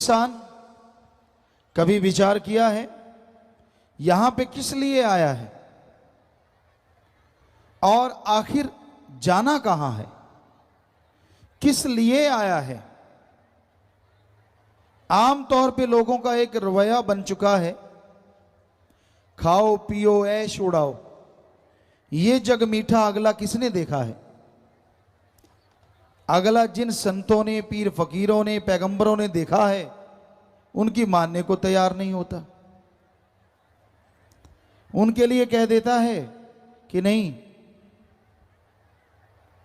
इंसान कभी विचार किया है यहां पे किस लिए आया है और आखिर जाना कहां है, किस लिए आया है? आमतौर पे लोगों का एक रवैया बन चुका है, खाओ पियो ऐश उड़ाओ, ये जग मीठा अगला किसने देखा है। अगला जिन संतों ने, पीर फकीरों ने, पैगंबरों ने देखा है उनकी मानने को तैयार नहीं होता। उनके लिए कह देता है कि नहीं,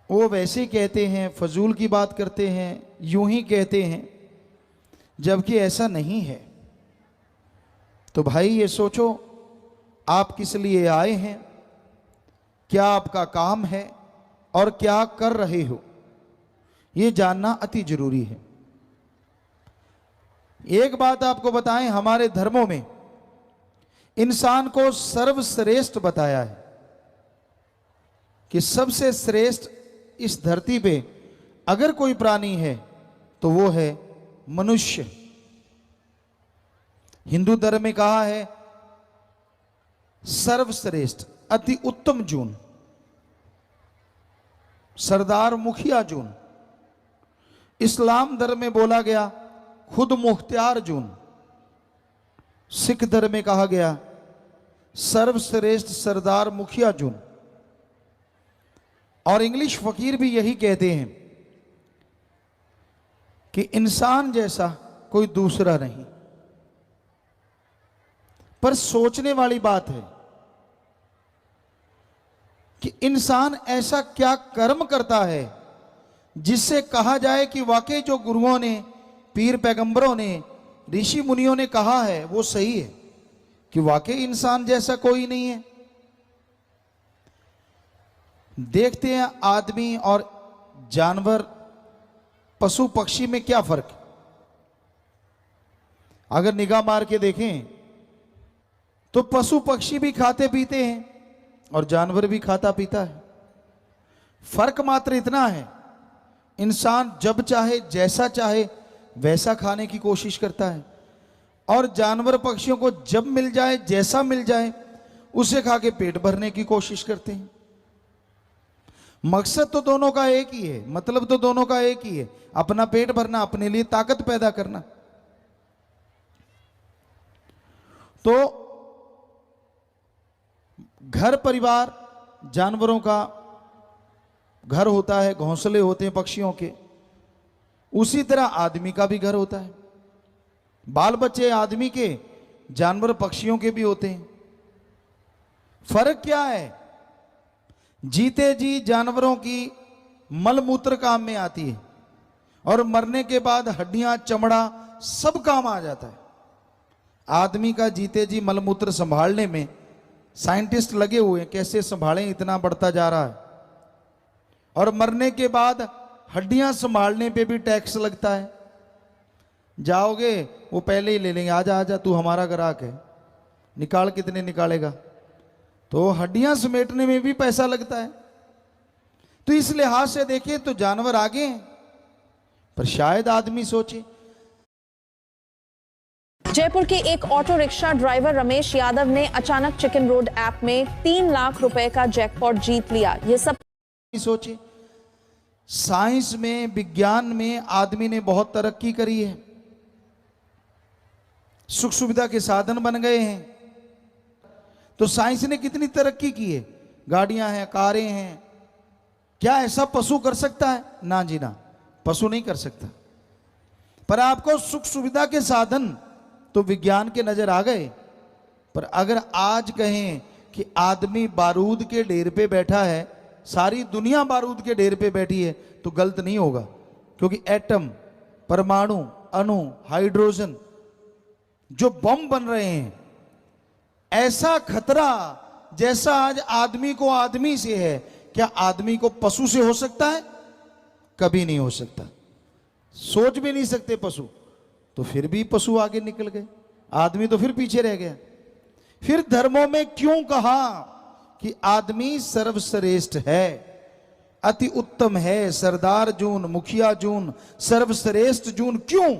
वो वैसे ही कहते हैं, फजूल की बात करते हैं, यूं ही कहते हैं, जबकि ऐसा नहीं है। तो भाई ये सोचो आप किस लिए आए हैं, क्या आपका काम है और क्या कर रहे हो, ये जानना अति जरूरी है। एक बात आपको बताएं, हमारे धर्मों में इंसान को सर्वश्रेष्ठ बताया है कि सबसे श्रेष्ठ इस धरती पे अगर कोई प्राणी है तो वो है मनुष्य। हिंदू धर्म में कहा है सर्वश्रेष्ठ, अति उत्तम जून, सरदार मुखिया जून। इस्लाम धर्म में बोला गया खुद मुख्तियार जून। सिख धर्म में कहा गया सर्वश्रेष्ठ सरदार मुखिया जून। और इंग्लिश फकीर भी यही कहते हैं कि इंसान जैसा कोई दूसरा नहीं। पर सोचने वाली बात है कि इंसान ऐसा क्या कर्म करता है जिससे कहा जाए कि वाकई जो गुरुओं ने, पीर पैगंबरों ने, ऋषि मुनियों ने कहा है वो सही है, कि वाकई इंसान जैसा कोई नहीं है। देखते हैं आदमी और जानवर, पशु पक्षी में क्या फर्क है। अगर निगाह मार के देखें तो पशु पक्षी भी खाते पीते हैं और जानवर भी खाता पीता है। फर्क मात्र इतना है, इंसान जब चाहे, जैसा चाहे वैसा खाने की कोशिश करता है और जानवर पक्षियों को जब मिल जाए, जैसा मिल जाए उसे खा के पेट भरने की कोशिश करते हैं। मकसद तो दोनों का एक ही है, मतलब तो दोनों का एक ही है, अपना पेट भरना, अपने लिए ताकत पैदा करना। तो घर परिवार जानवरों का घर होता है, घोंसले होते हैं पक्षियों के, उसी तरह आदमी का भी घर होता है। बाल बच्चे आदमी के, जानवर पक्षियों के भी होते हैं। फर्क क्या है? जीते जी जानवरों की मलमूत्र काम में आती है और मरने के बाद हड्डियां, चमड़ा सब काम आ जाता है। आदमी का जीते जी मलमूत्र संभालने में साइंटिस्ट लगे हुए हैं, कैसे संभालें, इतना बढ़ता जा रहा है। और मरने के बाद हड्डियां संभालने पे भी टैक्स लगता है। जाओगे वो पहले ही ले लेंगे, आजा आजा तू हमारा ग्राहक है, निकाल, कितने निकालेगा। तो हड्डियां समेटने में भी पैसा लगता है। तो इस लिहाज से देखें तो जानवर आगे हैं, पर शायद आदमी सोचे। जयपुर के एक auto rickshaw driver Ramesh Yadav ने अचानक चिकन रोड ऐप में 3 लाख रुपए का जैकपॉट जीत लिया। ये सब सोचे, साइंस में, विज्ञान में आदमी ने बहुत तरक्की करी है, सुख सुविधा के साधन बन गए हैं। तो साइंस ने कितनी तरक्की की है, गाड़ियां हैं, कारें हैं। क्या ऐसा पशु कर सकता है? ना जी ना, पशु नहीं कर सकता। पर आपको सुख सुविधा के साधन तो विज्ञान के नजर आ गए। पर अगर आज कहें कि आदमी बारूद के ढेर पे बैठा है, सारी दुनिया बारूद के ढेर पे बैठी है, तो गलत नहीं होगा। क्योंकि एटम, परमाणु, अणु, हाइड्रोजन जो बम बन रहे हैं, ऐसा खतरा जैसा आज आदमी को आदमी से है, क्या आदमी को पशु से हो सकता है? कभी नहीं हो सकता। सोच भी नहीं सकते पशु। तो फिर भी पशु आगे निकल गए, आदमी तो फिर पीछे रह गया। फिर धर्मों में क्यों कहा कि आदमी सर्वश्रेष्ठ है, अति उत्तम है, सरदार जून, मुखिया जून, सर्वश्रेष्ठ जून? क्यों?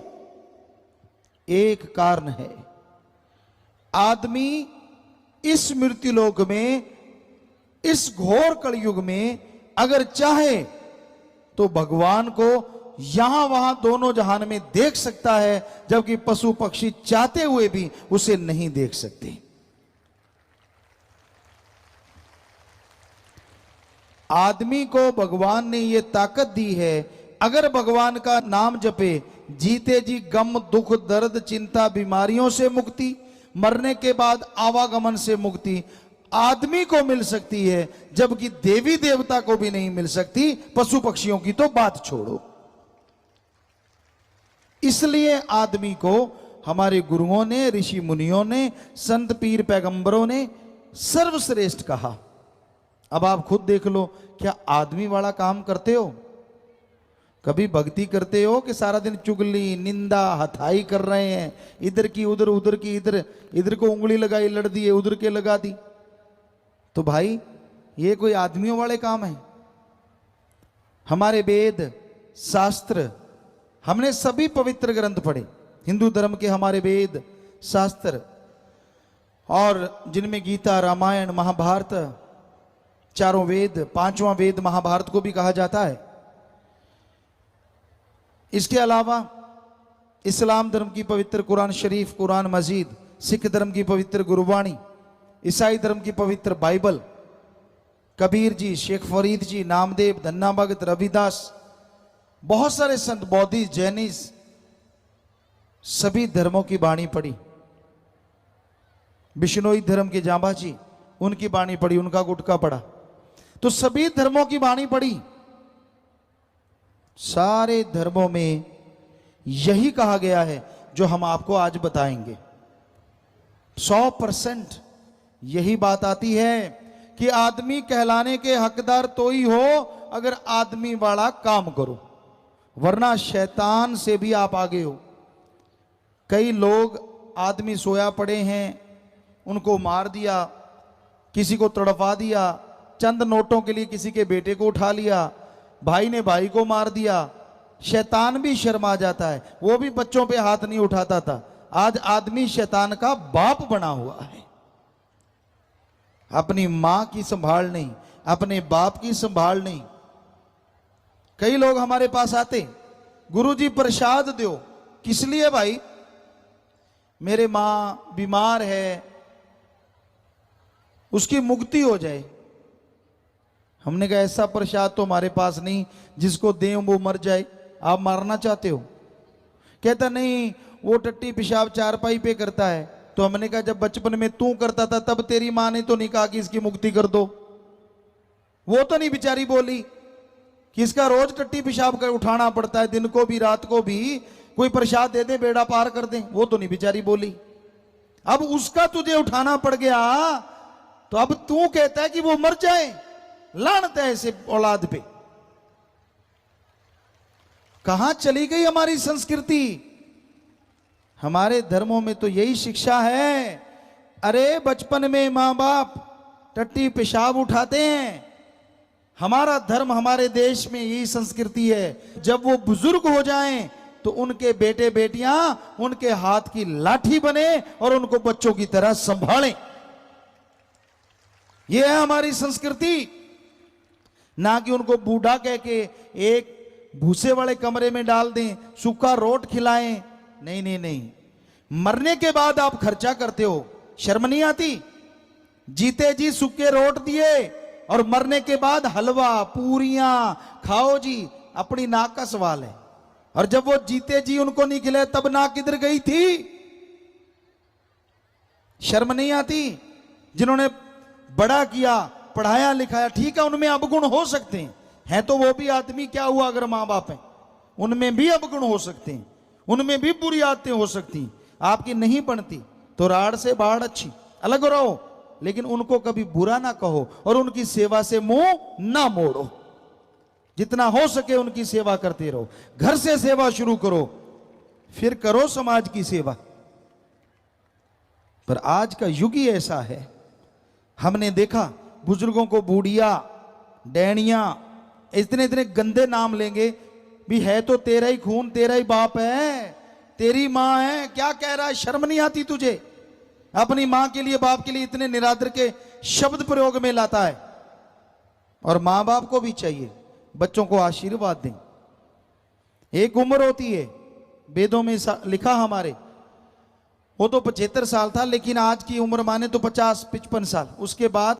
एक कारण है, आदमी इस मृत्युलोक में, इस घोर कलयुग में अगर चाहे तो भगवान को यहां वहां दोनों जहान में देख सकता है, जबकि पशु पक्षी चाहते हुए भी उसे नहीं देख सकते। आदमी को भगवान ने यह ताकत दी है, अगर भगवान का नाम जपे, जीते जी गम दुख दर्द चिंता बीमारियों से मुक्ति, मरने के बाद आवागमन से मुक्ति आदमी को मिल सकती है, जबकि देवी देवता को भी नहीं मिल सकती, पशु पक्षियों की तो बात छोड़ो। इसलिए आदमी को हमारे गुरुओं ने, ऋषि मुनियों ने, संत पीर पैगंबरों ने सर्वश्रेष्ठ कहा। अब आप खुद देख लो, क्या आदमी वाला काम करते हो? कभी भक्ति करते हो कि सारा दिन चुगली निंदा हथाई कर रहे हैं, इधर की उधर, उधर की इधर, इधर को उंगली लगाई लड़ दी, उधर के लगा दी? तो भाई ये कोई आदमियों वाले काम है? हमारे वेद शास्त्र, हमने सभी पवित्र ग्रंथ पढ़े, हिंदू धर्म के हमारे वेद शास्त्र, और जिनमें गीता रामायण महाभारत चारों वेद, पांचवां वेद महाभारत को भी कहा जाता है। इसके अलावा इस्लाम धर्म की पवित्र कुरान शरीफ, कुरान मजीद, सिख धर्म की पवित्र गुरुवाणी, ईसाई धर्म की पवित्र बाइबल, कबीर जी, शेख फरीद जी, नामदेव, धन्ना भगत, रविदास, बहुत सारे संत, बौद्धिस्ट, जैनिस्ट, सभी धर्मों की वाणी पढ़ी। बिश्नोई धर्म के जांबा जी, उनकी वाणी पढ़ी, उनका गुटका पढ़ा। तो सभी धर्मों की वाणी पढ़ी। सारे धर्मों में यही कहा गया है जो हम आपको आज बताएंगे। 100% यही बात आती है कि आदमी कहलाने के हकदार तो ही हो अगर आदमी वाला काम करो, वरना शैतान से भी आप आगे हो। कई लोग आदमी सोया पड़े हैं, उनको मार दिया, किसी को तड़पा दिया, चंद नोटों के लिए किसी के बेटे को उठा लिया, भाई ने भाई को मार दिया। शैतान भी शर्मा जाता है, वो भी बच्चों पे हाथ नहीं उठाता था, आज आदमी शैतान का बाप बना हुआ है। अपनी मां की संभाल नहीं, अपने बाप की संभाल नहीं। कई लोग हमारे पास आते, गुरुजी प्रसाद दो। किस लिए भाई? मेरे मां बीमार है, उसकी मुक्ति हो जाए। हमने कहा ऐसा प्रसाद तो हमारे पास नहीं, जिसको दें वो मर जाए। आप मारना चाहते हो? कहता नहीं, वो टट्टी पेशाब चारपाई पे करता है। तो हमने कहा जब बचपन में तू करता था तब तेरी मां ने तो नहीं कहा कि इसकी मुक्ति कर दो? वो तो नहीं बेचारी बोली कि इसका रोज टट्टी पेशाब कर उठाना पड़ता है, दिन को भी रात को भी, कोई प्रसाद दे दे बेड़ा पार कर दे? वो तो नहीं बेचारी बोली। अब उसका तुझे उठाना पड़ गया, तो अब तू कहता है कि वो मर जाए? लानत है ऐसे औलाद पे। कहां चली गई हमारी संस्कृति? हमारे धर्मों में तो यही शिक्षा है। अरे बचपन में मां बाप टट्टी पेशाब उठाते हैं। हमारा धर्म, हमारे देश में यही संस्कृति है। जब वो बुजुर्ग हो जाएं तो उनके बेटे बेटियां उनके हाथ की लाठी बने और उनको बच्चों की तरह संभालें। यह है हमारी संस्कृति। ना कि उनको बूढ़ा कह के एक भूसे वाले कमरे में डाल दें, सूखा रोट खिलाएं। नहीं नहीं नहीं, मरने के बाद आप खर्चा करते हो, शर्म नहीं आती? जीते जी सूखे रोट दिए और मरने के बाद हलवा पूरियां खाओ जी, अपनी नाक का सवाल है। और जब वो जीते जी उनको नहीं खिलाए तब नाक किधर गई थी? शर्म नहीं आती? जिन्होंने बड़ा किया, पढ़ाया लिखाया, ठीक है उनमें अवगुण हो सकते हैं, तो वो भी आदमी, क्या हुआ अगर मां बाप है? उनमें भी अवगुण हो सकते हैं, उनमें भी बुरी आदतें हो सकती। आपकी नहीं बनती तो राड़ से बाढ़ अच्छी, अलग रहो, लेकिन उनको कभी बुरा ना कहो और उनकी सेवा से मुंह ना मोड़ो। जितना हो सके उनकी सेवा करते रहो। घर से सेवा शुरू करो, फिर करो समाज की सेवा। पर आज का युग ही ऐसा है। हमने देखा बुजुर्गों को बूढ़िया, डैनिया, इतने इतने गंदे नाम लेंगे भी। है तो तेरा ही खून, तेरा ही बाप है, तेरी माँ है, क्या कह रहा है, शर्म नहीं आती तुझे? अपनी माँ के लिए, बाप के लिए इतने निरादर के शब्द प्रयोग में लाता है। और माँ बाप को भी चाहिए बच्चों को आशीर्वाद दें। एक उम्र होती है, वेदों में लिखा हमारे, वो तो 75 साल था, लेकिन आज की उम्र माने तो 50-55 साल। उसके बाद